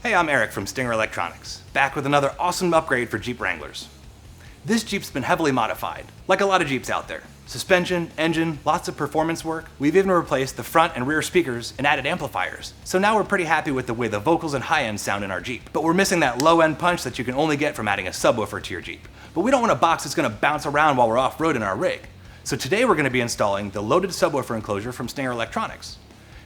Hey, I'm Eric from Stinger Electronics, back with another awesome upgrade for Jeep Wranglers. This Jeep's been heavily modified, like a lot of Jeeps out there. Suspension, engine, lots of performance work. We've even replaced the front and rear speakers and added amplifiers. So now we're pretty happy with the way the vocals and high end sound in our Jeep. But we're missing that low end punch that you can only get from adding a subwoofer to your Jeep. But we don't want a box that's gonna bounce around while we're off-road in our rig. So today we're gonna be installing the loaded subwoofer enclosure from Stinger Electronics.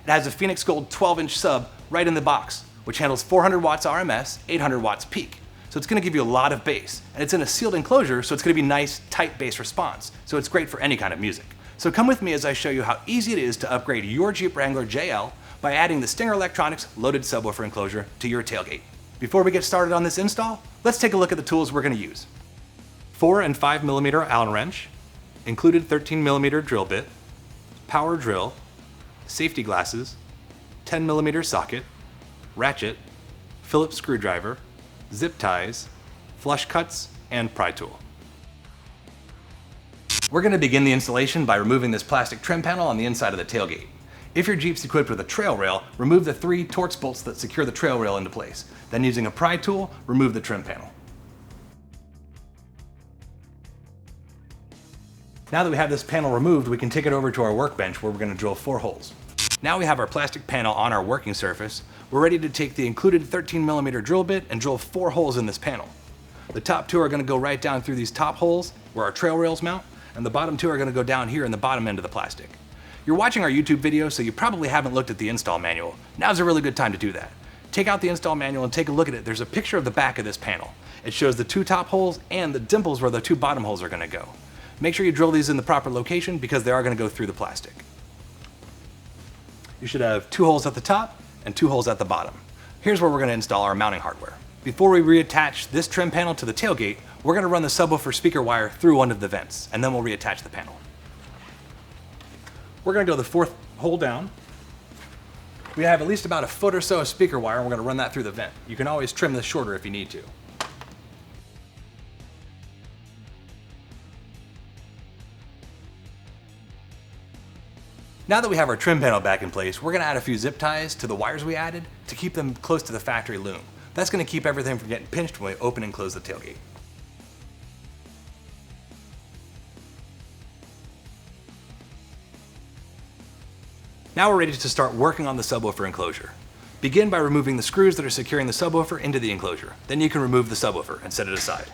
It has a Phoenix Gold 12-inch sub right in the box, which handles 400 watts RMS, 800 watts peak. So it's gonna give you a lot of bass. And it's in a sealed enclosure, so it's gonna be nice, tight bass response. So it's great for any kind of music. So come with me as I show you how easy it is to upgrade your Jeep Wrangler JL by adding the Stinger Electronics loaded subwoofer enclosure to your tailgate. Before we get started on this install, let's take a look at the tools we're gonna use. 4 and 5 millimeter Allen wrench, included 13 millimeter drill bit, power drill, safety glasses, 10 millimeter socket, ratchet, Phillips screwdriver, zip ties, flush cuts, and pry tool. We're going to begin the installation by removing this plastic trim panel on the inside of the tailgate. If your Jeep's equipped with a trail rail, remove the 3 Torx bolts that secure the trail rail into place. Then using a pry tool, remove the trim panel. Now that we have this panel removed, we can take it over to our workbench where we're going to drill 4 holes. Now we have our plastic panel on our working surface. We're ready to take the included 13 millimeter drill bit and drill 4 holes in this panel. The top 2 are going to go right down through these top holes where our trail rails mount, and the bottom 2 are going to go down here in the bottom end of the plastic. You're watching our YouTube video, so you probably haven't looked at the install manual. Now's a really good time to do that. Take out the install manual and take a look at it. There's a picture of the back of this panel. It shows the 2 top holes and the dimples where the 2 bottom holes are going to go. Make sure you drill these in the proper location because they are going to go through the plastic. You should have 2 holes at the top and 2 holes at the bottom. Here's where we're going to install our mounting hardware. Before we reattach this trim panel to the tailgate, we're going to run the subwoofer speaker wire through one of the vents, and then we'll reattach the panel. We're going to go the 4th hole down. We have at least about a foot or so of speaker wire, and we're going to run that through the vent. You can always trim this shorter if you need to. Now that we have our trim panel back in place, we're going to add a few zip ties to the wires we added to keep them close to the factory loom. That's going to keep everything from getting pinched when we open and close the tailgate. Now we're ready to start working on the subwoofer enclosure. Begin by removing the screws that are securing the subwoofer into the enclosure. Then you can remove the subwoofer and set it aside.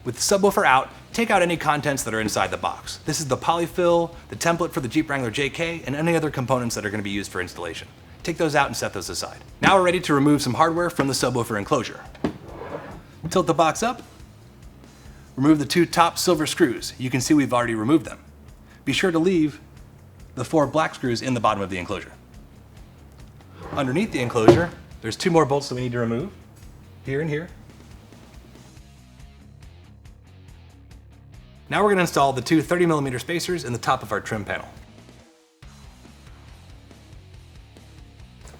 With the subwoofer out, take out any contents that are inside the box. This is the polyfill, the template for the Jeep Wrangler JK, and any other components that are going to be used for installation. Take those out and set those aside. Now we're ready to remove some hardware from the subwoofer enclosure. Tilt the box up. Remove the 2 top silver screws. You can see we've already removed them. Be sure to leave the 4 black screws in the bottom of the enclosure. Underneath the enclosure, there's 2 more bolts that we need to remove, here and here. Now we're going to install the 2 30 millimeter spacers in the top of our trim panel.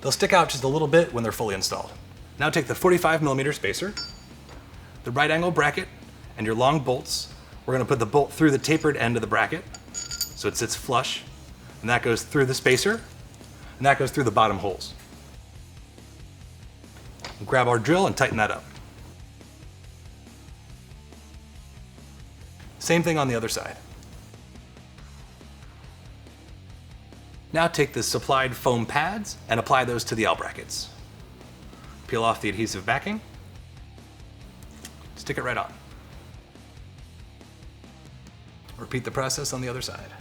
They'll stick out just a little bit when they're fully installed. Now take the 45 millimeter spacer, the right angle bracket, and your long bolts. We're going to put the bolt through the tapered end of the bracket so it sits flush, and that goes through the spacer, and that goes through the bottom holes. We'll grab our drill and tighten that up. Same thing on the other side. Now take the supplied foam pads and apply those to the L brackets. Peel off the adhesive backing. Stick it right on. Repeat the process on the other side.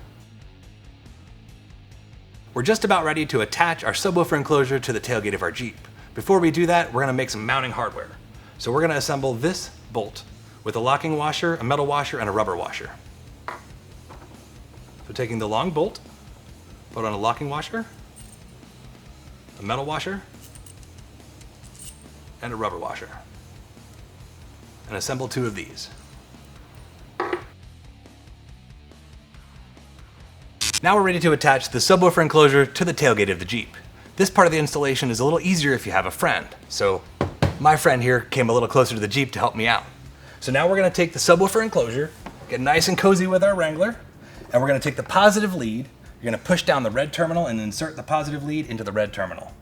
We're just about ready to attach our subwoofer enclosure to the tailgate of our Jeep. Before we do that, we're going to make some mounting hardware. So we're going to assemble this bolt with a locking washer, a metal washer, and a rubber washer. So taking the long bolt, put on a locking washer, a metal washer, and a rubber washer. And assemble 2 of these. Now we're ready to attach the subwoofer enclosure to the tailgate of the Jeep. This part of the installation is a little easier if you have a friend. So my friend here came a little closer to the Jeep to help me out. So now we're going to take the subwoofer enclosure, get nice and cozy with our Wrangler, and we're going to take the positive lead. You're going to push down the red terminal and insert the positive lead into the red terminal.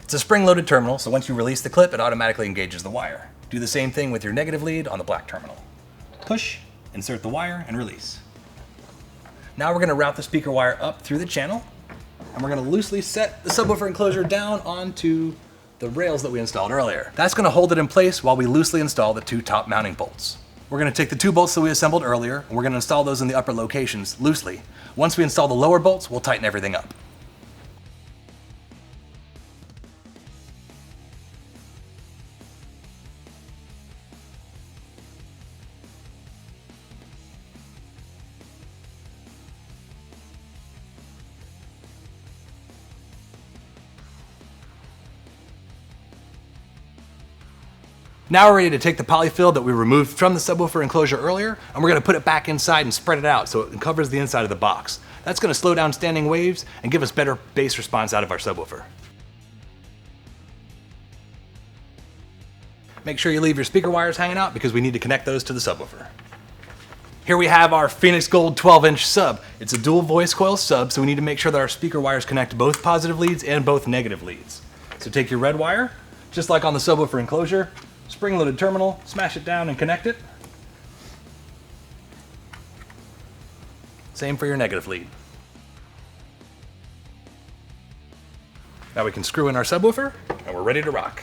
It's a spring-loaded terminal, so once you release the clip, it automatically engages the wire. Do the same thing with your negative lead on the black terminal. Push, insert the wire, and release. Now we're going to route the speaker wire up through the channel, and we're going to loosely set the subwoofer enclosure down onto the rails that we installed earlier. That's going to hold it in place while we loosely install the 2 top mounting bolts. We're going to take the 2 bolts that we assembled earlier, and we're going to install those in the upper locations loosely. Once we install the lower bolts, we'll tighten everything up. Now we're ready to take the polyfill that we removed from the subwoofer enclosure earlier, and we're going to put it back inside and spread it out so it covers the inside of the box. That's going to slow down standing waves and give us better bass response out of our subwoofer. Make sure you leave your speaker wires hanging out because we need to connect those to the subwoofer. Here we have our Phoenix Gold 12-inch sub. It's a dual voice coil sub, so we need to make sure that our speaker wires connect both positive leads and both negative leads. So take your red wire, just like on the subwoofer enclosure, spring-loaded terminal, smash it down and connect it. Same for your negative lead. Now we can screw in our subwoofer and we're ready to rock.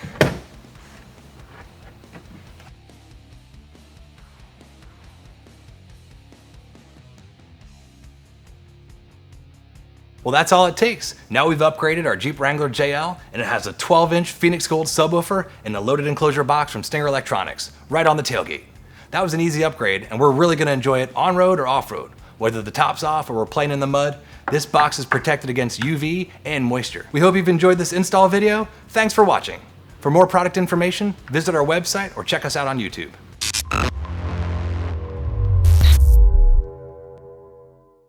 Well, that's all it takes. Now we've upgraded our Jeep Wrangler JL, and it has a 12-inch Phoenix Gold subwoofer and a loaded enclosure box from Stinger Electronics, right on the tailgate. That was an easy upgrade, and we're really gonna enjoy it on-road or off-road. Whether the top's off or we're playing in the mud, this box is protected against UV and moisture. We hope you've enjoyed this install video. Thanks for watching. For more product information, visit our website or check us out on YouTube.